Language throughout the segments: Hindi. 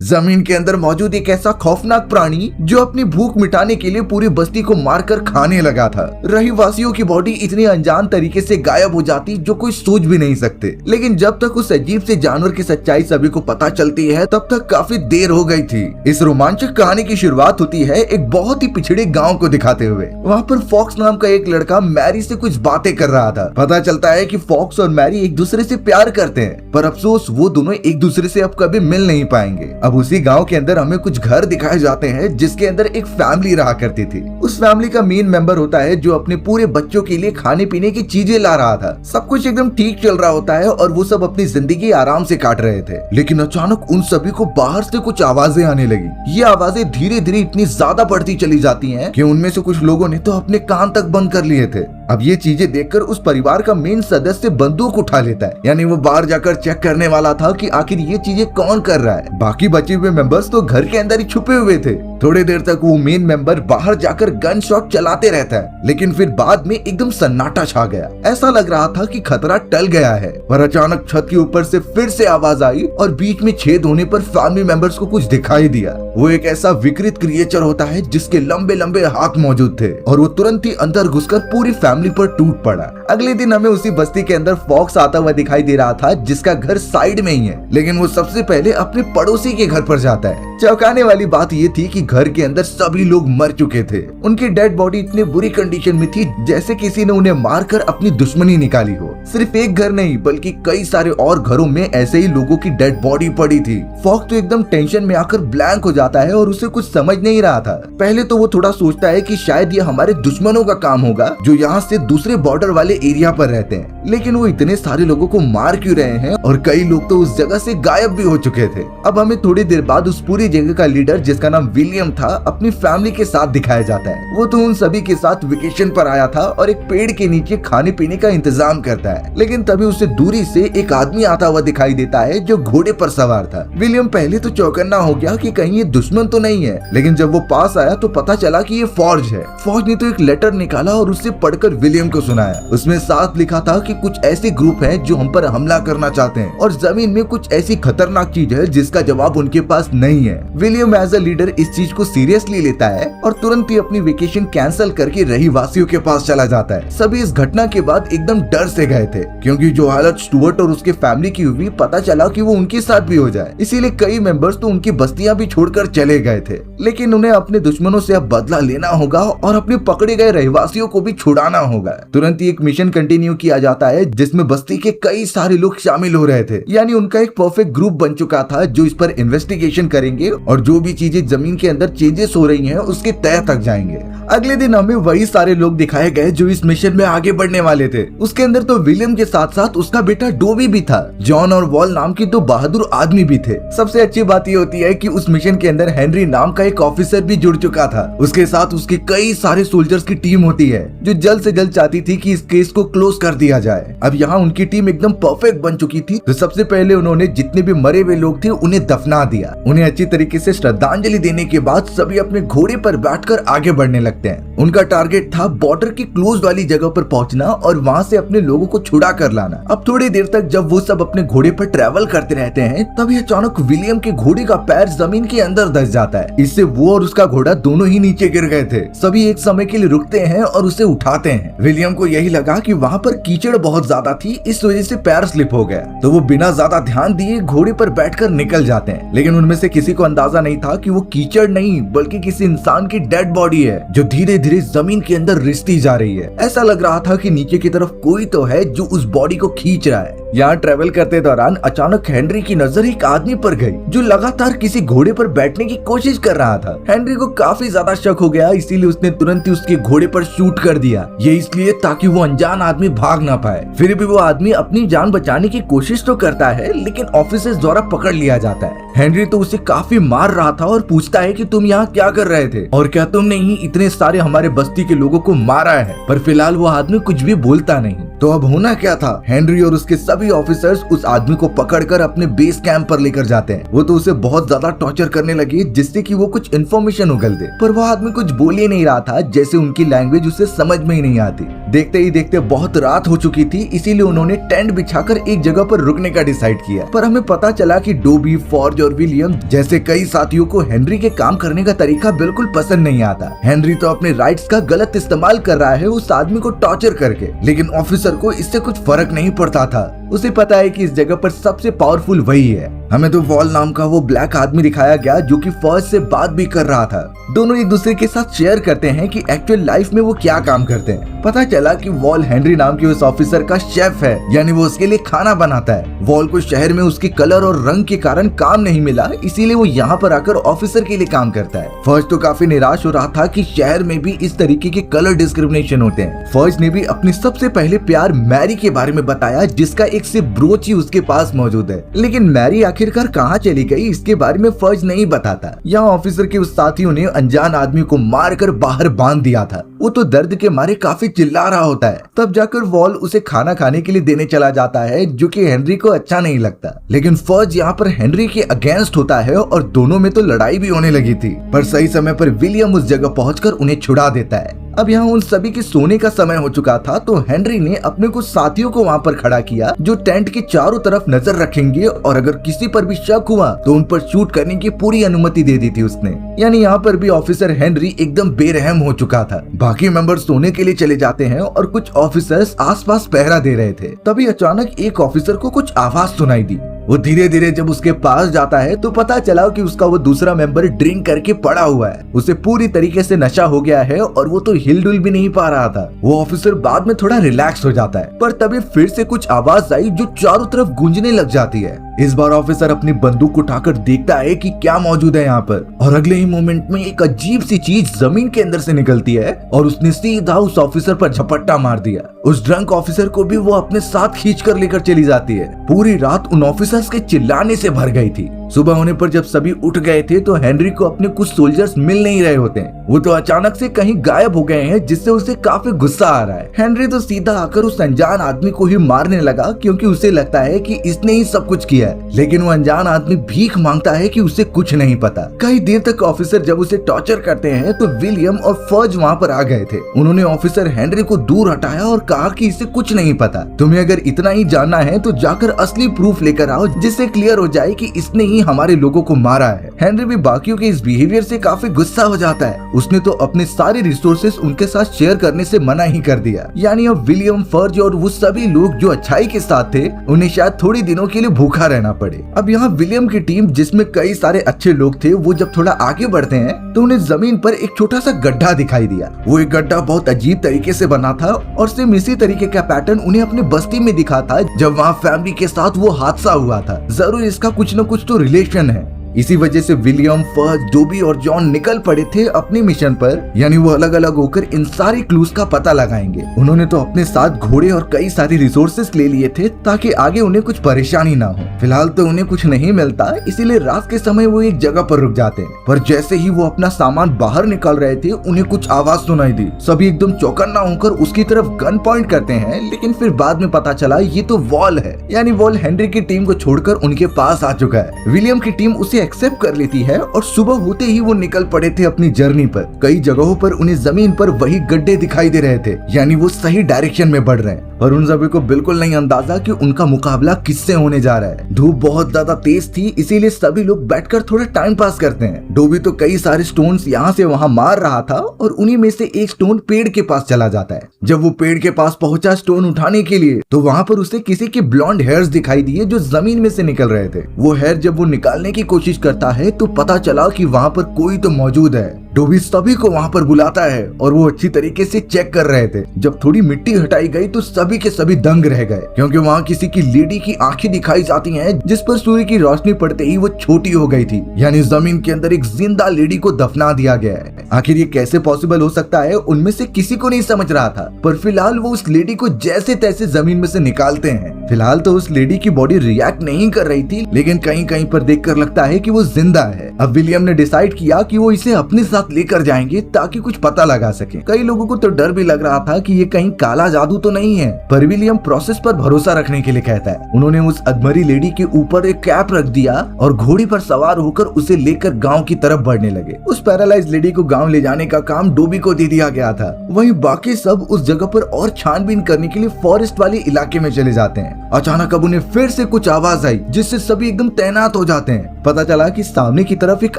जमीन के अंदर मौजूद एक ऐसा खौफनाक प्राणी जो अपनी भूख मिटाने के लिए पूरी बस्ती को मारकर खाने लगा था। रहीवासियों की बॉडी इतनी अनजान तरीके से गायब हो जाती जो कोई सोच भी नहीं सकते। लेकिन जब तक उस अजीब से जानवर की सच्चाई सभी को पता चलती है तब तक काफी देर हो गई थी। इस रोमांचक कहानी की शुरुआत होती है एक बहुत ही पिछड़े गाँव को दिखाते हुए। वहाँ पर फॉक्स नाम का एक लड़का मैरी से कुछ बातें कर रहा था। पता चलता है कि फॉक्स और मैरी एक दूसरे से प्यार करते हैं, पर अफसोस वो दोनों एक दूसरे से अब कभी मिल नहीं पाएंगे। अब उसी गांव के अंदर हमें कुछ घर दिखाए जाते हैं जिसके अंदर एक फैमिली रहा करती थी। उस फैमिली का मेन मेंबर होता है जो अपने पूरे बच्चों के लिए खाने पीने की चीजें ला रहा था। सब कुछ एकदम ठीक चल रहा होता है और वो सब अपनी जिंदगी आराम से काट रहे थे। लेकिन अचानक उन सभी को बाहर से कुछ आवाजें आने लगी। ये आवाजें धीरे धीरे इतनी ज्यादा बढ़ती चली जाती हैं कि उनमें से कुछ लोगों ने तो अपने कान तक बंद कर लिए थे। अब ये चीजें देखकर उस परिवार का मेन सदस्य बंदूक उठा लेता है, यानी वो बाहर जाकर चेक करने वाला था कि आखिर ये चीजें कौन कर रहा है। बाकी बचे हुए मेंबर्स तो घर के अंदर ही छुपे हुए थे। थोड़ी देर तक वो मेन मेंबर बाहर जाकर गन शॉट चलाते रहता है, लेकिन फिर बाद में एकदम सन्नाटा छा गया। ऐसा लग रहा था कि खतरा टल गया है, पर अचानक छत के ऊपर से फिर से आवाज आई और बीच में छेद होने पर फैमिली मेंबर्स को कुछ दिखाई दिया। वो एक ऐसा विकृत क्रिएचर होता है जिसके लंबे लंबे हाथ मौजूद थे और वो तुरंत ही अंदर घुसकर पूरी फैमिली पर टूट पड़ा। अगले दिन हमें उसी बस्ती के अंदर फॉक्स आता हुआ दिखाई दे रहा था जिसका घर साइड में ही है, लेकिन वो सबसे पहले अपने पड़ोसी के घर पर जाता है। चौंकाने वाली बात ये थी कि घर के अंदर सभी लोग मर चुके थे। उनकी डेड बॉडी इतनी बुरी कंडीशन में थी जैसे किसी ने उन्हें मारकर अपनी दुश्मनी निकाली हो। सिर्फ एक घर नहीं बल्कि कई सारे और घरों में ऐसे ही लोगों की डेड बॉडी पड़ी थी। फॉक्स तो एकदम टेंशन में आकर ब्लैंक हो जाता है और उसे कुछ समझ नहीं रहा था। पहले तो वो थोड़ा सोचता है कि शायद ये हमारे दुश्मनों का काम होगा जो यहाँ से दूसरे बॉर्डर वाले एरिया पर रहते हैं, लेकिन वो इतने सारे लोगों को मार क्यों रहे हैं और कई लोग तो उस जगह से गायब भी हो चुके थे। अब हमें थोड़ी देर बाद उस पूरी जगह का लीडर जिसका नाम विलियम था अपनी फैमिली के साथ दिखाया जाता है। वो तो उन सभी के साथ वेकेशन पर आया था और एक पेड़ के नीचे खाने पीने का इंतजाम करता है, लेकिन तभी उसे दूरी से एक आदमी आता हुआ दिखाई देता है जो घोड़े पर सवार था। विलियम पहले तो चौकन्ना हो गया कि कहीं ये दुश्मन तो नहीं है, लेकिन जब वो पास आया तो पता चला कि ये फॉर्ज है। फॉर्ज ने तो एक लेटर निकाला और उससे पढ़कर विलियम को सुनाया। उसमें साफ लिखा था कि कुछ ऐसे ग्रुप हैं जो हम पर हमला करना चाहते हैं और जमीन में कुछ ऐसी खतरनाक चीज है जिसका जवाब उनके पास नहीं है। विलियम एज अ लीडर इस चीज को सीरियसली लेता है और तुरंत ही अपनी वेकेशन कैंसिल करके रहीवासियों के पास चला जाता है। सभी इस घटना के बाद एकदम डर से गए थे क्योंकि जो हालत स्टुअर्ट और उसके फैमिली की हुई पता चला कि वो उनके साथ भी हो जाए। इसीलिए कई मेंबर्स तो उनकी बस्तियां भी छोड़कर चले गए थे, लेकिन उन्हें अपने दुश्मनों से अब बदला लेना होगा और अपने पकड़े गए रहीवासियों को भी छुड़ाना होगा। तुरंत ही एक मिशन कंटिन्यू किया जाता है जिसमें बस्ती के कई सारे लोग शामिल हो रहे थे, यानी उनका एक परफेक्ट ग्रुप बन चुका था जो इस पर इन्वेस्टिगेशन करेंगे और जो भी चीजें जमीन के अंदर चेंजेस हो रही हैं उसके तह तक जाएंगे। अगले दिन हमें वही सारे लोग दिखाए गए जो इस मिशन में आगे बढ़ने वाले थे। उसके अंदर तो विलियम के साथ साथ उसका बेटा डोबी भी था। जॉन और वॉल नाम की दो बहादुर आदमी भी थे। सबसे अच्छी बात ये होती है कि उस मिशन के अंदर हेनरी नाम का एक ऑफिसर भी जुड़ चुका था। उसके साथ उसके कई सारे सोल्जर्स की टीम होती है जो जल्द से जल्द चाहती थी कि इस केस को क्लोज कर दिया जाए। अब यहाँ उनकी टीम एकदम परफेक्ट बन चुकी थी, तो सबसे पहले उन्होंने जितने भी मरे हुए लोग थे उन्हें दफना दिया। उन्हें अच्छी तरीके से श्रद्धांजलि देने के बाद सभी अपने घोड़े पर बैठकर आगे बढ़ने लगते हैं। उनका टारगेट था बॉर्डर की क्लोज वाली जगह पर पहुंचना और वहां से अपने लोगों को छुड़ा कर लाना। अब थोड़ी देर तक जब वो सब अपने घोड़े पर ट्रेवल करते रहते हैं तभी अचानक विलियम के घोड़े का पैर जमीन के अंदर धंस जाता है। इससे वो और उसका घोड़ा दोनों ही नीचे गिर गए थे। सभी एक समय के लिए रुकते हैं और उसे उठाते हैं। विलियम को यही लगा कि वहाँ पर कीचड़ बहुत ज्यादा थी, इस वजह से पैर स्लिप हो गया, तो वो बिना ज्यादा ध्यान दिए घोड़े पर बैठकर निकल जाते हैं। लेकिन उनमें से किसी को अंदाजा नहीं था कि वो कीचड़ नहीं बल्कि किसी इंसान की डेड बॉडी है जो धीरे धीरे जमीन के अंदर रिसती जा रही है। ऐसा लग रहा था कि नीचे की तरफ कोई तो है जो उस बॉडी को खींच रहा है। यहाँ ट्रेवल करते दौरान अचानक हेनरी की नजर एक आदमी पर गई जो लगातार किसी घोड़े पर बैठने की कोशिश कर रहा था। हेनरी को काफी ज्यादा शक हो गया, इसीलिए उसने तुरंत ही उसके घोड़े पर शूट कर दिया। ये इसलिए ताकि वो अनजान आदमी भाग ना पाए। फिर भी वो आदमी अपनी जान बचाने की कोशिश तो करता है, लेकिन ऑफिसर्स द्वारा पकड़ लिया जाता है। हेनरी तो उसे काफी मार रहा था और पूछता है कि तुम यहाँ क्या कर रहे थे और क्या तुमने ही इतने सारे हमारे बस्ती के लोगों को मारा है। पर फिलहाल वो आदमी कुछ भी बोलता नहीं। तो अब होना क्या था, हेनरी और उसके सभी ऑफिसर्स उस आदमी को पकड़कर अपने बेस कैंप पर लेकर जाते हैं। वो तो उसे बहुत ज्यादा टॉर्चर करने लगे जिससे कि वो कुछ इन्फॉर्मेशन उगल दे, पर वो आदमी कुछ बोल ही नहीं रहा था, जैसे उनकी लैंग्वेज उसे समझ में ही नहीं आती। देखते ही देखते बहुत रात हो चुकी थी, इसीलिए उन्होंने टेंट बिछाकर एक जगह पर रुकने का डिसाइड किया। पर हमें पता चला कि डोबी, फॉर्ज और विलियम जैसे कई साथियों को हेनरी के काम करने का तरीका बिल्कुल पसंद नहीं आता। हेनरी तो अपने राइट्स का गलत इस्तेमाल कर रहा है उस आदमी को टॉर्चर करके, लेकिन ऑफिसर को इससे कुछ फर्क नहीं पड़ता था। उसे पता है कि इस जगह पर सबसे पावरफुल वही है। हमें तो वॉल नाम का वो ब्लैक आदमी दिखाया गया जो कि फर्ज से बात भी कर रहा था। दोनों एक दूसरे के साथ शेयर करते हैं कि एक्चुअल लाइफ में वो क्या काम करते हैं। पता चला कि वॉल हेनरी नाम के उस ऑफिसर का शेफ है, यानी वो उसके लिए खाना बनाता है। वॉल को शहर में उसके कलर और रंग के कारण काम नहीं मिला, इसीलिए वो यहाँ पर आकर ऑफिसर के लिए काम करता है। फर्ज तो काफी निराश हो रहा था कि शहर में भी इस तरीके के कलर डिस्क्रिमिनेशन होते हैं। फर्ज ने भी अपने सबसे पहले प्यार मैरी के बारे में बताया, जिसका एक से ब्रोच ही उसके पास मौजूद है। लेकिन मैरी आखिरकार कहाँ चली गई इसके बारे में फर्ज नहीं बताता। यहाँ ऑफिसर के उस साथियों ने अनजान आदमी को मारकर बाहर बांध दिया था। वो तो दर्द के मारे काफी चिल्ला रहा होता है। तब जाकर वॉल उसे खाना खाने के लिए देने चला जाता है, जो कि हेनरी को अच्छा नहीं लगता। लेकिन फर्ज यहाँ पर हेनरी के अगेंस्ट होता है और दोनों में तो लड़ाई भी होने लगी थी, पर सही समय पर विलियम उस जगह पहुंचकर उन्हें छुड़ा देता है। अब यहाँ उन सभी के सोने का समय हो चुका था, तो हेनरी ने अपने कुछ साथियों को वहाँ पर खड़ा किया जो टेंट के चारों तरफ नजर रखेंगे और अगर किसी पर भी शक हुआ तो उन पर शूट करने की पूरी अनुमति दे दी थी उसने। यानी यहाँ पर भी ऑफिसर हेनरी एकदम बेरहम हो चुका था। बाकी मेंबर सोने के लिए चले जाते हैं और कुछ ऑफिसर्स आसपास पहरा दे रहे थे। तभी अचानक एक ऑफिसर को कुछ आवाज सुनाई दी। वो धीरे धीरे जब उसके पास जाता है तो पता चला कि उसका वो दूसरा मेंबर ड्रिंक करके पड़ा हुआ है। उसे पूरी तरीके से नशा हो गया है और वो तो हिलडुल भी नहीं पा रहा था। वो ऑफिसर बाद में थोड़ा रिलैक्स हो जाता है, पर तभी फिर से कुछ आवाज आई जो चारों तरफ गूंजने लग जाती है। इस बार ऑफिसर अपनी बंदूक उठाकर देखता है कि क्या मौजूद है यहाँ पर, और अगले ही मोमेंट में एक अजीब सी चीज जमीन के अंदर से निकलती है और उसने सीधा उस ऑफिसर पर झपट्टा मार दिया। उस ड्रंक ऑफिसर को भी वो अपने साथ खींच कर लेकर चली जाती है। पूरी रात उन ऑफिसर्स के चिल्लाने से भर गई थी। सुबह होने पर जब सभी उठ गए थे तो हेनरी को अपने कुछ सोल्जर्स मिल नहीं रहे होते हैं। वो तो अचानक से कहीं गायब हो गए हैं, जिससे उसे काफी गुस्सा आ रहा है। हेनरी तो सीधा आकर उस अनजान आदमी को ही मारने लगा, क्योंकि उसे लगता है कि इसने ही सब कुछ किया है। लेकिन वो अनजान आदमी भीख मांगता है कि उसे कुछ नहीं पता। कई देर तक ऑफिसर जब उसे टॉर्चर करते हैं तो विलियम और फर्ज वहाँ पर आ गए थे। उन्होंने ऑफिसर हेनरी को दूर हटाया और कहा कि इसे कुछ नहीं पता। तुम्हें अगर इतना ही जानना है तो जाकर असली प्रूफ लेकर आओ, जिससे क्लियर हो जाए कि इसने ही हमारे लोगों को मारा है। हेनरी भी बाकियों के इस बिहेवियर से काफी गुस्सा हो जाता है। उसने तो अपने सारे रिसोर्सेस उनके साथ शेयर करने से मना ही कर दिया। यानी अब विलियम, फर्ज और वो सभी लोग जो अच्छाई के साथ थे, उन्हें शायद थोड़ी दिनों के लिए भूखा रहना पड़े। अब यहाँ विलियम की टीम, जिसमें कई सारे अच्छे लोग थे, वो जब थोड़ा आगे बढ़ते हैं तो उन्हें जमीन पर एक छोटा सा गड्ढा दिखाई दिया। वो एक गड्ढा बहुत अजीब तरीके से बना था और सेम इसी तरीके का पैटर्न उन्हें अपने बस्ती में दिखा था जब वहाँ फैमिली के साथ वो हादसा हुआ था। जरूर इसका कुछ न कुछ तो रिलेशन है। इसी वजह से विलियम, फर्ज, डोबी और जॉन निकल पड़े थे अपने मिशन पर। यानी वो अलग अलग होकर इन सारे क्लूज का पता लगाएंगे। उन्होंने तो अपने साथ घोड़े और कई सारी रिसोर्सेस ले लिए थे ताकि आगे उन्हें कुछ परेशानी ना हो। फिलहाल तो उन्हें कुछ नहीं मिलता, इसीलिए रात के समय वो एक जगह पर रुक जाते हैं। पर जैसे ही वो अपना सामान बाहर निकाल रहे थे, उन्हें कुछ आवाज सुनाई दी। सभी एकदम चौकन्ना होकर उसकी तरफ गन पॉइंट करते हैं, लेकिन फिर बाद में पता चला ये तो वॉल है। यानी वॉल हेनरी की टीम को छोड़कर उनके पास आ चुका है। विलियम की टीम उसे एक्सेप्ट कर लेती है और सुबह होते ही वो निकल पड़े थे अपनी जर्नी पर। कई जगहों पर उन्हें जमीन पर वही गड्ढे दिखाई दे रहे थे, यानी वो सही डायरेक्शन में बढ़ रहे हैं। और उन सभी को बिल्कुल नहीं अंदाजा कि उनका मुकाबला किससे होने जा रहा है। धूप बहुत ज्यादा तेज थी, इसीलिए सभी लोग बैठकर थोड़ा टाइम पास करते हैं। डोबी तो कई सारे स्टोन्स यहाँ से वहाँ मार रहा था और उन्हीं में से एक स्टोन पेड़ के पास चला जाता है। जब वो पेड़ के पास पहुंचा स्टोन उठाने के लिए, तो वहाँ पर उसे किसी के ब्लॉन्ड हेयर्स दिखाई दिए जो जमीन में से निकल रहे थे। वो हेयर जब वो निकालने की कोशिश करता है तो पता चला कि वहाँ पर कोई तो मौजूद है। डोबी सभी को वहाँ पर बुलाता है और वो अच्छी तरीके से चेक कर रहे थे। जब थोड़ी मिट्टी हटाई गई तो सभी के सभी दंग रह गए, क्योंकि वहाँ किसी की लेडी की आंखें दिखाई जाती हैं, जिस पर सूर्य की रोशनी पड़ते ही वो छोटी हो गई थी। यानी जमीन के अंदर एक जिंदा लेडी को दफना दिया गया है। आखिर ये कैसे पॉसिबल हो सकता है, उनमें से किसी को नहीं समझ रहा था। पर फिलहाल वो उस लेडी को जैसे तैसे जमीन में से निकालते हैं। फिलहाल तो उस लेडी की बॉडी रिएक्ट नहीं कर रही थी, लेकिन कहीं कहीं पर देखकर लगता है कि वो जिंदा है। अब विलियम ने डिसाइड किया कि वो इसे अपने साथ साथ लेकर जाएंगे ताकि कुछ पता लगा सके। कई लोगों को तो डर भी लग रहा था कि ये कहीं काला जादू तो नहीं है, पर विलियम प्रोसेस पर भरोसा रखने के लिए कहता है। उन्होंने उस अधमरी लेडी के ऊपर एक कैप रख दिया और घोड़ी पर सवार होकर उसे लेकर गाँव की तरफ बढ़ने लगे। उस पैरालाइज लेडी को गाँव ले जाने का काम डोबी को दे दिया गया था। वहीं बाकी सब उस जगह पर और छानबीन करने के लिए फॉरेस्ट वाले इलाके में चले जाते हैं। अचानक अब उन्हें फिर से कुछ आवाज आई जिससे सभी एकदम तैनात हो जाते हैं। पता चला कि सामने की तरफ एक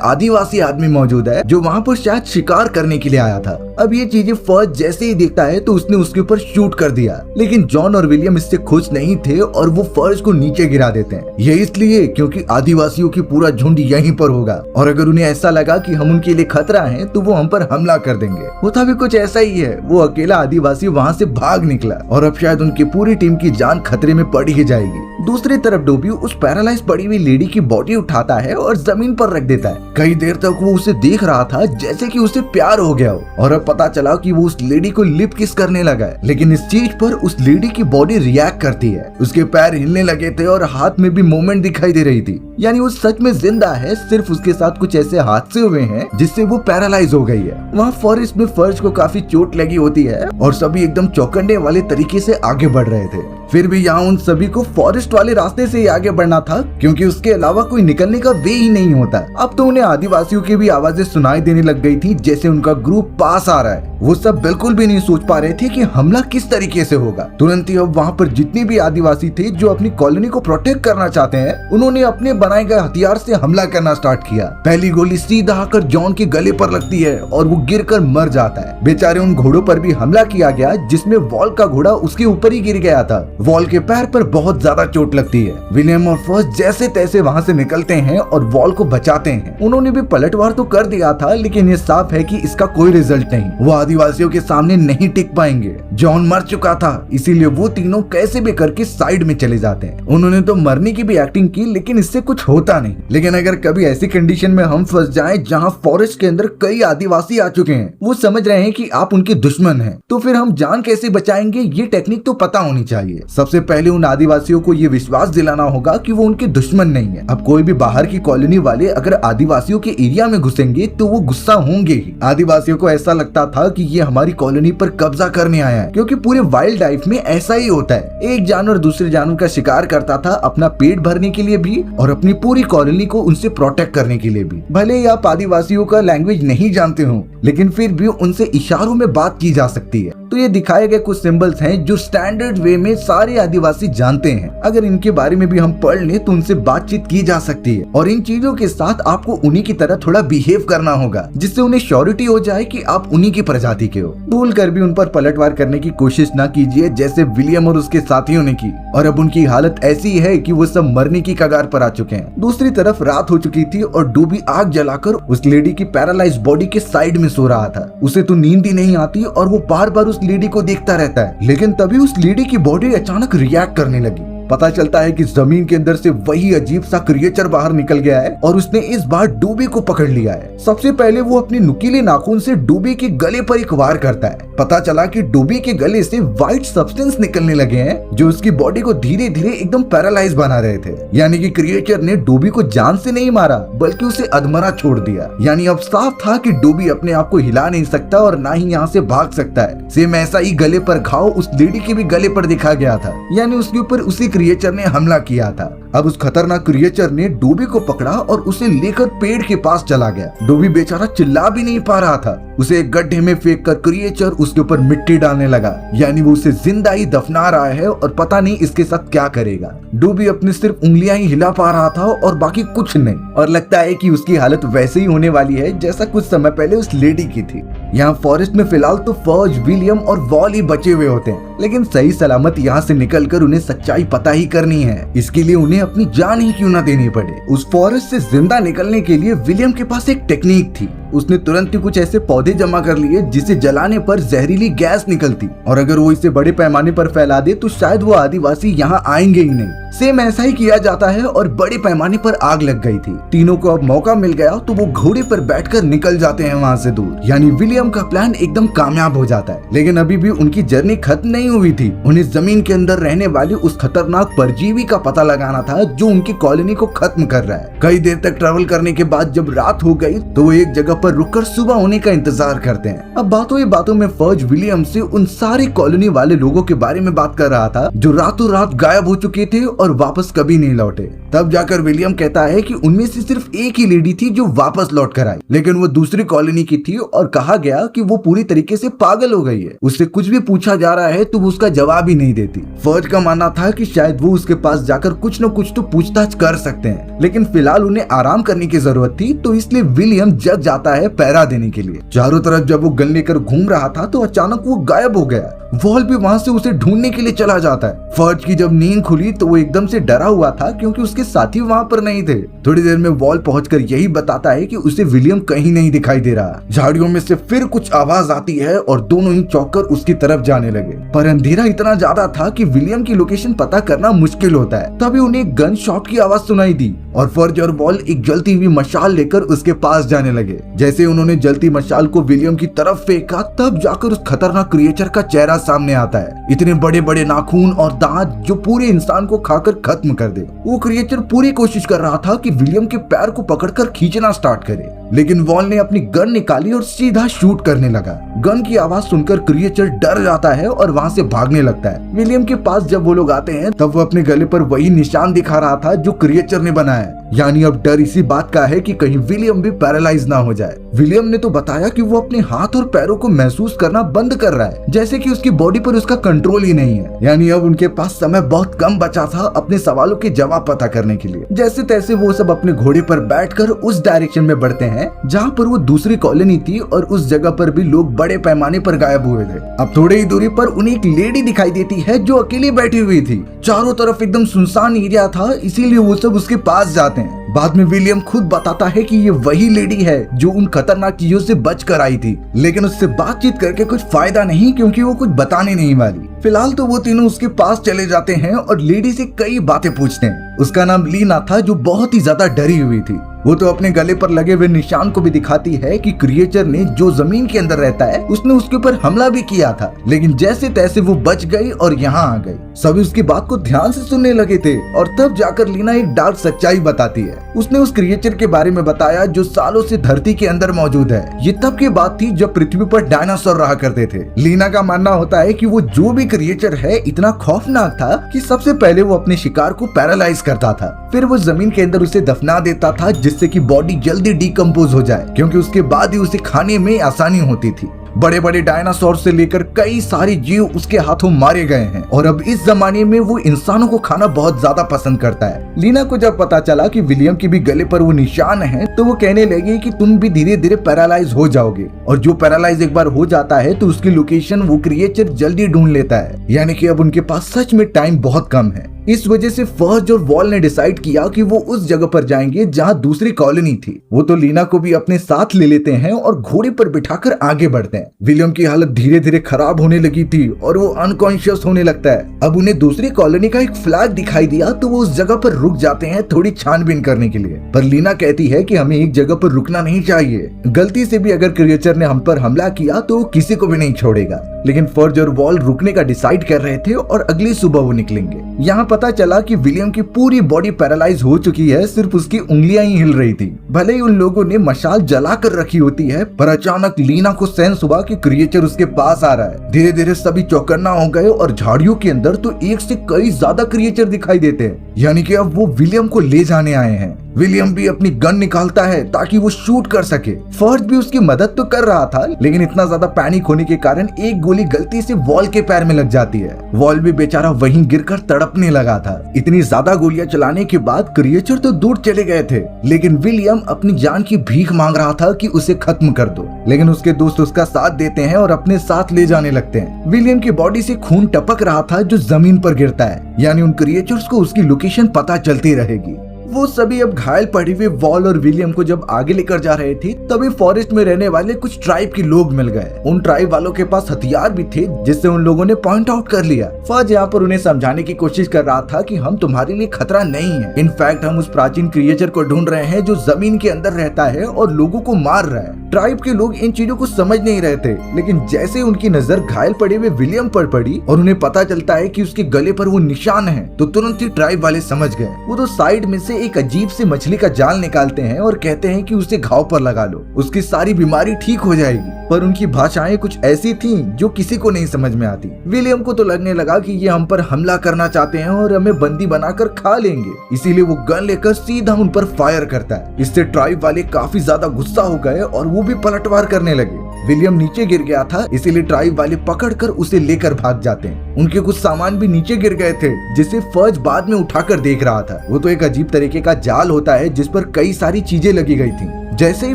आदिवासी आदमी मौजूद है जो वहाँ पर शायद शिकार करने के लिए आया था। अब ये चीजें फर्ज जैसे ही देखता है तो उसने उसके ऊपर शूट कर दिया, लेकिन जॉन और विलियम इससे खुश नहीं थे और वो फर्ज को नीचे गिरा देते हैं। ये इसलिए क्योंकि आदिवासियों की पूरा झुंड यहीं पर होगा और अगर उन्हें ऐसा लगा कि हम उनके लिए खतरा हैं तो वो हम पर हमला कर देंगे। होता भी कुछ ऐसा ही है। वो अकेला आदिवासी वहाँ से भाग निकला और अब शायद उनकी पूरी टीम की जान खतरे में पड़ ही जाएगी। दूसरी तरफ डोबी उस पैरालाइज पड़ी हुई लेडी की बॉडी उठाता है और जमीन पर रख देता है। कई देर तक वो उसे देख रहा था जैसे कि उसे प्यार हो गया हो और अब पता चला कि वो उस लेडी को लिप किस करने लगा है। लेकिन इस चीज पर उस लेडी की बॉडी रिएक्ट करती है। उसके पैर हिलने लगे थे और हाथ में भी मूवमेंट दिखाई दे रही थी, यानी वो सच में जिंदा है। सिर्फ उसके साथ कुछ ऐसे हादसे हुए हैं जिससे वो पैरालाइज हो गई है। वहाँ फॉरेस्ट में फर्ज को काफी चोट लगी होती है और सभी एकदम चौंकने वाले तरीके से आगे बढ़ रहे थे। फिर भी यहाँ उन सभी को फॉरेस्ट वाले रास्ते से ही आगे बढ़ना था क्योंकि उसके अलावा कोई निकलने का वे ही नहीं होता। अब तो उन्हें आदिवासियों की भी आवाजें सुनाई देने लग गई थी जैसे उनका ग्रुप पास आ रहा है। वो सब बिल्कुल भी नहीं सोच पा रहे थे कि हमला किस तरीके से होगा। तुरंत ही अब वहाँ पर जितने भी आदिवासी थे जो अपनी कॉलोनी को प्रोटेक्ट करना चाहते हैं, उन्होंने अपने बनाए गए हथियार से हमला करना स्टार्ट किया। पहली गोली सीधा आकर जॉन के गले पर लगती है और वो गिरकर मर जाता है। बेचारे उन घोड़ों पर भी हमला किया गया जिसमें वॉल का घोड़ा उसके ऊपर ही गिर गया था। वॉल के पैर पर बहुत ज्यादा चोट लगती है। विलियम और फर्ज जैसे तैसे वहाँ से निकलते हैं और वॉल को बचाते हैं। उन्होंने भी पलटवार तो कर दिया था लेकिन ये साफ है कि इसका कोई रिजल्ट नहीं। वो आदिवासियों के सामने नहीं टिक पाएंगे। जॉन मर चुका था, इसीलिए वो तीनों कैसे भी करके साइड में चले जाते हैं। उन्होंने तो मरने की भी एक्टिंग की लेकिन इससे कुछ होता नहीं। लेकिन अगर कभी ऐसी कंडीशन में हम फंस जाएं जहां फॉरेस्ट के अंदर कई आदिवासी आ चुके हैं, वो समझ रहे हैं कि आप उनके दुश्मन हैं, तो फिर हम जान कैसे बचाएंगे? ये टेक्निक तो पता होनी चाहिए। सबसे पहले उन आदिवासियों को ये विश्वास दिलाना होगा कि वो उनके दुश्मन नहीं है। अब कोई भी बाहर की कॉलोनी वाले अगर आदिवासियों के एरिया में घुसेंगे तो वो गुस्सा होंगे ही। आदिवासियों को ऐसा लगता था कि ये हमारी कॉलोनी पर कब्जा करने आया है, क्योंकि पूरे वाइल्ड लाइफ में ऐसा ही होता है। एक जानवर दूसरे जानवर का शिकार करता था अपना पेट भरने के लिए भी और अपनी पूरी कॉलोनी को उनसे प्रोटेक्ट करने के लिए भी। भले ही आप आदिवासियों का लैंग्वेज नहीं जानते हो, लेकिन फिर भी उनसे इशारों में बात की जा सकती है। तो ये दिखाए गए कुछ सिंबल्स हैं जो स्टैंडर्ड वे में सारे आदिवासी जानते हैं। अगर इनके बारे में भी हम पढ़ लें तो उनसे बातचीत की जा सकती है और इन चीजों के साथ आपको उन्हीं की तरह थोड़ा बिहेव करना होगा, जिससे उन्हें श्योरिटी हो जाए कि आप उन्हीं की प्रजाति के हो। भूल कर भी उन पर पलटवार करने की कोशिश न कीजिए जैसे विलियम और उसके साथियों ने की, और अब उनकी हालत ऐसी है कि वो सब मरने की कगार पर आ चुके हैं। दूसरी तरफ रात हो चुकी थी और डूबी आग जलाकर उस लेडी की पैरालाइज बॉडी के साइड में सो रहा था। उसे तो नींद ही नहीं आती और वो बार बार उस लेडी को देखता रहता है। लेकिन तभी उस लेडी की बॉडी अचानक रिएक्ट करने लगी। पता चलता है कि जमीन के अंदर से वही अजीब सा क्रिएचर बाहर निकल गया है और उसने इस बार डूबी को पकड़ लिया है। सबसे पहले वो अपने नुकीले नाखून से डूबी के गले पर एक वार करता है। पता चला कि डूबी के गले से व्हाइट सब्सटेंस निकलने लगे हैं जो उसकी बॉडी को धीरे धीरे एकदम पैरालाइज बना रहे थे। यानी कि क्रिएचर ने डूबी को जान से नहीं मारा बल्कि उसे अधमरा छोड़ दिया। यानी अब साफ था कि डूबी अपने आप को हिला नहीं सकता और ना ही यहाँ से भाग सकता है। सेम ऐसा ही गले पर घाव उस लेडी के भी गले पर दिखा गया था, यानी उसके ऊपर उसी क्रिएचर ने हमला किया था। अब उस खतरनाक क्रिएचर ने डूबी को पकड़ा और उसे लेकर पेड़ के पास चला गया। डूबी बेचारा चिल्ला भी नहीं पा रहा था। उसे एक गड्ढे में फेंक कर क्रिएचर उसके ऊपर मिट्टी डालने लगा, यानी वो उसे जिंदा ही दफना रहा है और पता नहीं इसके साथ क्या करेगा। डूबी अपनी सिर्फ उंगलियां ही हिला पा रहा था और बाकी कुछ नहीं, और लगता है कि उसकी हालत वैसे ही होने वाली है जैसा कुछ समय पहले उस लेडी की थी। यहाँ फॉरेस्ट में फिलहाल तो फौज, विलियम और वॉल ही बचे हुए होते हैं, लेकिन सही सलामत यहाँ से निकलकर उन्हें सच्चाई पता ही करनी है। इसके लिए उन्हें अपनी जान ही क्यों ना देनी पड़े। उस फॉरेस्ट से जिंदा निकलने के लिए विलियम के पास एक टेक्निक थी। उसने तुरंत ही कुछ ऐसे पौधे जमा कर लिए जिसे जलाने पर जहरीली गैस निकलती, और अगर वो इसे बड़े पैमाने पर फैला दे तो शायद वो आदिवासी यहाँ आएंगे ही नहीं। सेम ऐसा ही किया जाता है और बड़े पैमाने पर आग लग गई थी। तीनों को अब मौका मिल गया तो वो घोड़े पर बैठकर निकल जाते हैं वहाँ से दूर। यानी विलियम का प्लान एकदम कामयाब हो जाता है। लेकिन अभी भी उनकी जर्नी खत्म नहीं हुई थी। उन्हें जमीन के अंदर रहने वाली उस खतरनाक परजीवी का पता लगाना था जो उनकी कॉलोनी को खत्म कर रहा है। कई देर तक ट्रेवल करने के बाद जब रात हो गई तो वो एक जगह पर रुककर सुबह होने का इंतजार करते हैं। अब बातों ही बातों में फर्ज विलियम से उन सारी कॉलोनी वाले लोगों के बारे में बात कर रहा था जो रातों रात गायब हो चुके थे और वापस कभी नहीं लौटे। तब जाकर विलियम कहता है कि उनमें से सिर्फ एक ही लेडी थी जो वापस लौट कर आई, लेकिन वो दूसरी कॉलोनी की थी और कहा गया कि वो पूरी तरीके से पागल हो गई है। उससे कुछ भी पूछा जा रहा है तो वो उसका जवाब ही नहीं देती। फर्ज का मानना था कि शायद वो उसके पास जाकर कुछ न कुछ तो पूछताछ कर सकते हैं, लेकिन फिलहाल उन्हें आराम करने की जरूरत थी, तो इसलिए विलियम जग जाता है पहरा देने के लिए। चारों तरफ जब वो गन लेकर घूम रहा था तो अचानक वो गायब हो गया। वॉल भी वहां से उसे ढूंढने के लिए चला जाता है। फर्ज की जब नींद खुली तो वो एकदम से डरा हुआ था क्योंकि उसके साथी वहां पर नहीं थे। थोड़ी देर में वॉल पहुंचकर यही बताता है कि उसे विलियम कहीं नहीं दिखाई दे रहा। झाड़ियों में से फिर कुछ आवाज आती है और दोनों ही चौंक कर उसकी तरफ जाने लगे, पर अंधेरा इतना ज्यादा था कि विलियम की लोकेशन पता करना मुश्किल होता है। तभी उन्हें एक गन शॉट की आवाज सुनाई दी और फर्ज और वॉल एक जलती हुई मशाल लेकर उसके पास जाने लगे। जैसे उन्होंने जलती मशाल को विलियम की तरफ फेंका तब जाकर उस खतरनाक क्रिएचर का चेहरा सामने आता है। इतने बड़े बड़े नाखून और दांत जो पूरे इंसान को खाकर खत्म कर दे। वो क्रिएचर पूरी कोशिश कर रहा था कि विलियम के पैर को पकड़कर खींचना स्टार्ट करे, लेकिन वॉल ने अपनी गन निकाली और सीधा शूट करने लगा। गन की आवाज सुनकर क्रिएचर डर जाता है और वहां से भागने लगता है। विलियम के पास जब वो लोग आते हैं तब वो अपने गले पर वही निशान दिखा रहा था जो क्रिएचर ने बनाया। यानी अब डर इसी बात का है कि कहीं विलियम भी पैरालाइज ना हो जाए। विलियम ने तो बताया कि वो अपने हाथ और पैरों को महसूस करना बंद कर रहा है, जैसे कि उसकी बॉडी पर उसका कंट्रोल ही नहीं है। यानी अब उनके पास समय बहुत कम बचा था अपने सवालों के जवाब पता करने के लिए। जैसे तैसे वो सब अपने घोड़े पर बैठकर उस डायरेक्शन में बढ़ते हैं जहाँ पर वो दूसरी कॉलोनी थी और उस जगह पर भी लोग बड़े पैमाने पर गायब हुए थे। अब थोड़ी ही दूरी पर उन्हें एक लेडी दिखाई देती है जो अकेली बैठी हुई थी। चारों तरफ एकदम सुनसान एरिया था, इसीलिए वो सब उसके पास जाते हैं। बाद में विलियम खुद बताता है कि ये वही लेडी है जो उन खतरनाक चीजों से बच कर आई थी, लेकिन उससे बातचीत करके कुछ फायदा नहीं क्योंकि वो कुछ बताने नहीं वाली। फिलहाल तो वो तीनों उसके पास चले जाते हैं और लेडी से कई बातें पूछते हैं। उसका नाम लीना था जो बहुत ही ज्यादा डरी हुई थी। वो तो अपने गले पर लगे हुए निशान को भी दिखाती है कि क्रिएचर ने जो जमीन के अंदर रहता है उसने उसके ऊपर हमला भी किया था, लेकिन जैसे तैसे वो बच गई और यहाँ आ गई। सभी उसकी बात को ध्यान से सुनने लगे थे और तब जाकर लीना एक डार्क सच्चाई बताती है। उसने उस क्रिएचर के बारे में बताया जो सालों से धरती के अंदर मौजूद है। ये तब की बात थी जब पृथ्वी पर डायनासोर रहा करते थे। लीना का मानना होता है कि वो जो भी क्रिएचर है इतना खौफनाक था कि सबसे पहले वो अपने शिकार को पैरालाइज करता था, फिर वो जमीन के अंदर उसे दफना देता था जिससे कि बॉडी जल्दी डिकम्पोज हो जाए, क्योंकि उसके बाद ही उसे खाने में आसानी होती थी। बड़े बड़े डायनासोर से लेकर कई सारे जीव उसके हाथों मारे गए हैं और अब इस जमाने में वो इंसानों को खाना बहुत ज्यादा पसंद करता है। लीना को जब पता चला कि विलियम के भी गले पर वो निशान है तो वो कहने लगी कि तुम भी धीरे धीरे पैरालाइज हो जाओगे, और जो पैरालाइज एक बार हो जाता है तो उसकी लोकेशन वो क्रिएचर जल्दी ढूंढ लेता है। यानी कि अब उनके पास सच में टाइम बहुत कम है। इस वजह से फर्ज और वॉल ने डिसाइड किया कि वो उस जगह पर जाएंगे जहां दूसरी कॉलोनी थी। वो तो लीना को भी अपने साथ ले लेते हैं और घोड़े पर बिठाकर आगे बढ़ते हैं। विलियम की हालत धीरे धीरे खराब होने लगी थी और वो अनकॉन्शियस होने लगता है। अब उन्हें दूसरी कॉलोनी का एक फ्लैग दिखाई दिया तो वो उस जगह पर रुक जाते हैं थोड़ी छानबीन करने के लिए, पर लीना कहती है कि हमें एक जगह पर रुकना नहीं चाहिए। गलती से भी अगर क्रिएचर ने हम पर हमला किया तो वो किसी को भी नहीं छोड़ेगा। लेकिन फर्ज और वॉल रुकने का डिसाइड कर रहे थे और अगली सुबह वो निकलेंगे। यहाँ पता चला कि विलियम की पूरी बॉडी पैरालाइज हो चुकी है, सिर्फ उसकी उंगलियां ही हिल रही थी। भले ही उन लोगों ने मशाल जला कर रखी होती है, पर अचानक लीना को सेंस हुआ कि क्रिएचर उसके पास आ रहा है। धीरे धीरे सभी चौकन्ना हो गए और झाड़ियों के अंदर तो एक से कई ज्यादा क्रिएचर दिखाई देते हैं, यानी कि अब वो विलियम को ले जाने आए हैं। विलियम भी अपनी गन निकालता है ताकि वो शूट कर सके। फर्ज भी उसकी मदद तो कर रहा था, लेकिन इतना ज्यादा पैनिक होने के कारण एक गोली गलती से वॉल के पैर में लग जाती है। वॉल भी बेचारा वहीं गिरकर तड़पने लगा था। इतनी ज्यादा गोलियां चलाने के बाद क्रिएचर तो दूर चले गए थे, लेकिन विलियम अपनी जान की भीख मांग रहा था कि उसे खत्म कर दो। लेकिन उसके दोस्त उसका साथ देते हैं और अपने साथ ले जाने लगते हैं। विलियम की बॉडी से खून टपक रहा था जो जमीन पर गिरता है, यानी उन क्रिएचर्स को उसकी लोकेशन पता चलती रहेगी। वो सभी अब घायल पड़े हुए वॉल और विलियम को जब आगे लेकर जा रहे थे तभी फॉरेस्ट में रहने वाले कुछ ट्राइब के लोग मिल गए। उन ट्राइब वालों के पास हथियार भी थे जिससे उन लोगों ने पॉइंट आउट कर लिया। फर्ज यहाँ पर उन्हें समझाने की कोशिश कर रहा था कि हम तुम्हारे लिए खतरा नहीं है, इनफैक्ट हम उस प्राचीन क्रिएचर को ढूंढ रहे हैं जो जमीन के अंदर रहता है और लोगों को मार रहा है। ट्राइब के लोग इन चीजों को समझ नहीं रहे थे, लेकिन जैसे उनकी नजर घायल पड़े हुए विलियम पर पड़ी और उन्हें पता चलता है कि उसके गले पर वो निशान है, तो तुरंत ही ट्राइब वाले समझ गए। वो तो साइड में से एक अजीब सी मछली का जाल निकालते हैं और कहते हैं कि उसे घाव पर लगा लो, उसकी सारी बीमारी ठीक हो जाएगी। पर उनकी भाषाएं कुछ ऐसी थीं जो किसी को नहीं समझ में आती। विलियम को तो लगने लगा कि ये हम पर हमला करना चाहते हैं और हमें बंदी बनाकर खा लेंगे, इसीलिए वो गन लेकर सीधा उन पर फायर करता है। इससे ट्राइब वाले काफी ज्यादा गुस्सा हो गए और वो भी पलटवार करने लगे। विलियम नीचे गिर गया था, इसीलिए ट्राइब वाले पकड़कर उसे लेकर भाग जाते हैं। उनके कुछ सामान भी नीचे गिर गए थे, जिसे फर्ज बाद में उठाकर देख रहा था। वो तो एक अजीब तरीके का जाल होता है जिस पर कई सारी चीजें लगी गई थी। जैसे ही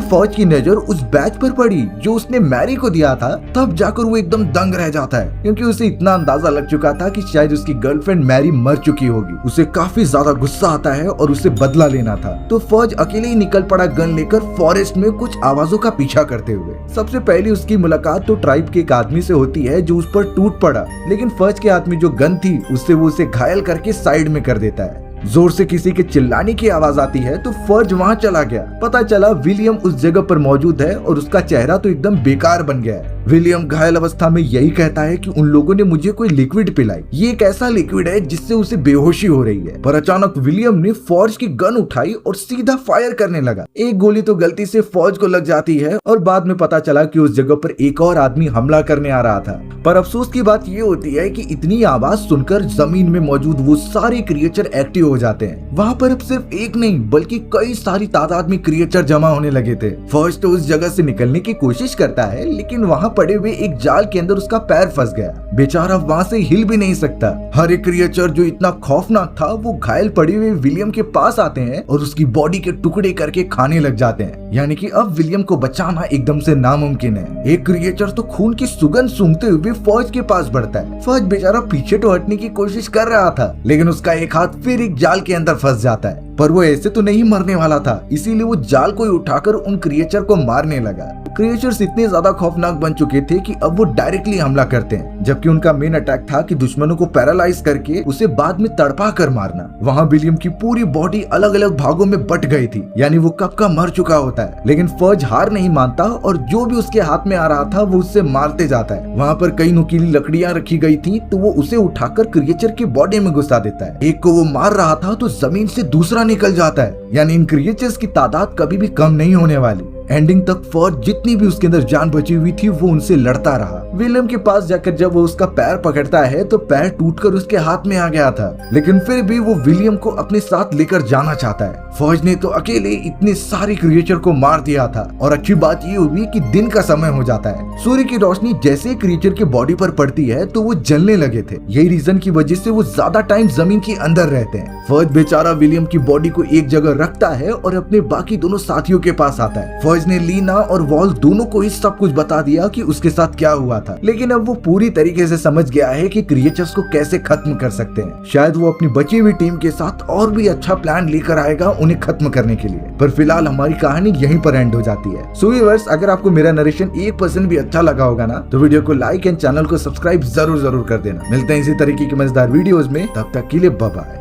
फौज की नजर उस बैच पर पड़ी जो उसने मैरी को दिया था, तब जाकर वो एकदम दंग रह जाता है, क्योंकि उसे इतना अंदाजा लग चुका था कि शायद उसकी गर्लफ्रेंड मैरी मर चुकी होगी। उसे काफी ज्यादा गुस्सा आता है और उसे बदला लेना था, तो फौज अकेले ही निकल पड़ा गन लेकर फॉरेस्ट में कुछ आवाजों का पीछा करते हुए। सबसे पहले उसकी मुलाकात तो ट्राइब के एक आदमी से होती है जो उस पर टूट पड़ा, लेकिन फौज के हाथ में जो गन थी उससे वो उसे घायल करके साइड में कर देता है। जोर से किसी के चिल्लाने की आवाज आती है तो फर्ज वहां चला गया। पता चला विलियम उस जगह पर मौजूद है और उसका चेहरा तो एकदम बेकार बन गया है। विलियम घायल अवस्था में यही कहता है कि उन लोगों ने मुझे कोई लिक्विड पिलाई, ये एक ऐसा लिक्विड है जिससे उसे बेहोशी हो रही है। पर अचानक विलियम ने फौज की गन उठाई और सीधा फायर करने लगा। एक गोली तो गलती से फौज को लग जाती है और बाद में पता चला कि उस जगह पर एक और आदमी हमला करने आ रहा था। पर अफसोस की बात ये होती है कि इतनी आवाज सुनकर जमीन में मौजूद वो सारे क्रिएचर एक्टिव हो जाते हैं। वहाँ पर अब सिर्फ एक नहीं बल्कि कई सारी तादाद में क्रिएचर जमा होने लगे थे। फर्स्ट तो उस जगह से निकलने की कोशिश करता है, लेकिन वहाँ पड़े हुए एक जाल के अंदर उसका पैर फंस गया। बेचारा वहाँ से हिल भी नहीं सकता। हर एक क्रिएचर जो इतना खौफनाक था वो घायल पड़े हुए विलियम के पास आते हैं और उसकी बॉडी के टुकड़े करके खाने लग जाते हैं। यानी कि अब विलियम को बचाना एकदम से नामुमकिन है। एक क्रिएचर तो खून की सुगंध सूंघते हुए फौज के पास बढ़ता है। फौज बेचारा पीछे तो हटने की कोशिश कर रहा था, लेकिन उसका एक हाथ फिर एक जाल के अंदर फंस जाता है। पर वो ऐसे तो नहीं मरने वाला था, इसीलिए वो जाल को उठाकर उन क्रिएचर को मारने लगा। क्रिएचर्स इतने ज्यादा खौफनाक बन चुके थे कि अब वो डायरेक्टली हमला करते हैं, जबकि उनका मेन अटैक था कि दुश्मनों को पैरालाइज करके उसे बाद में तड़पा कर मारना। वहाँ विलियम की पूरी बॉडी अलग अलग भागों में बट गई थी, यानी वो कब का मर चुका होता है। लेकिन फौज हार नहीं मानता और जो भी उसके हाथ में आ रहा था वो उससे मारते जाता है। वहाँ पर कई नुकीली लकड़ियां रखी गई थी, तो वो उसे उठाकर क्रिएचर की बॉडी में घुसा देता है। एक को वो मार रहा था तो जमीन से दूसरा निकल जाता है, यानी इन क्रिएचर्स की तादाद कभी भी कम नहीं होने वाली। एंडिंग तक फौज जितनी भी उसके अंदर जान बची हुई थी वो उनसे लड़ता रहा। विलियम के पास जाकर जब वो उसका पैर पकड़ता है तो पैर टूटकर उसके हाथ में आ गया था, लेकिन फिर भी वो विलियम को अपने साथ लेकर जाना चाहता है। फौज ने तो अकेले इतने सारे क्रिएचर को मार दिया था और अच्छी बात ये हुई कि दिन का समय हो जाता है। सूर्य की रोशनी जैसे ही क्रिएचर के बॉडी पर पड़ती है तो वो जलने लगे थे। यही रीजन की वजह से वो ज्यादा टाइम जमीन के अंदर रहते हैं। फौज बेचारा विलियम की बॉडी को एक जगह रखता है और अपने बाकी दोनों साथियों के पास आता है। फौज ने लीना और वॉल दोनों को ही सब कुछ बता दिया कि उसके साथ क्या हुआ था, लेकिन अब वो पूरी तरीके से समझ गया है कि क्रिएचर्स को कैसे खत्म कर सकते हैं। शायद वो अपनी बची हुई टीम के साथ और भी अच्छा प्लान लेकर आएगा उन्हें खत्म करने के लिए। पर फिलहाल हमारी कहानी यहीं पर एंड हो जाती है। सो व्यूअर्स, अगर आपको मेरा नरेशन 1% भी अच्छा लगा होगा ना, तो वीडियो को लाइक एंड चैनल को सब्सक्राइब जरूर कर देना। मिलते हैं इसी तरीके की मजेदार वीडियोस में, तब तक के लिए बाय बाय।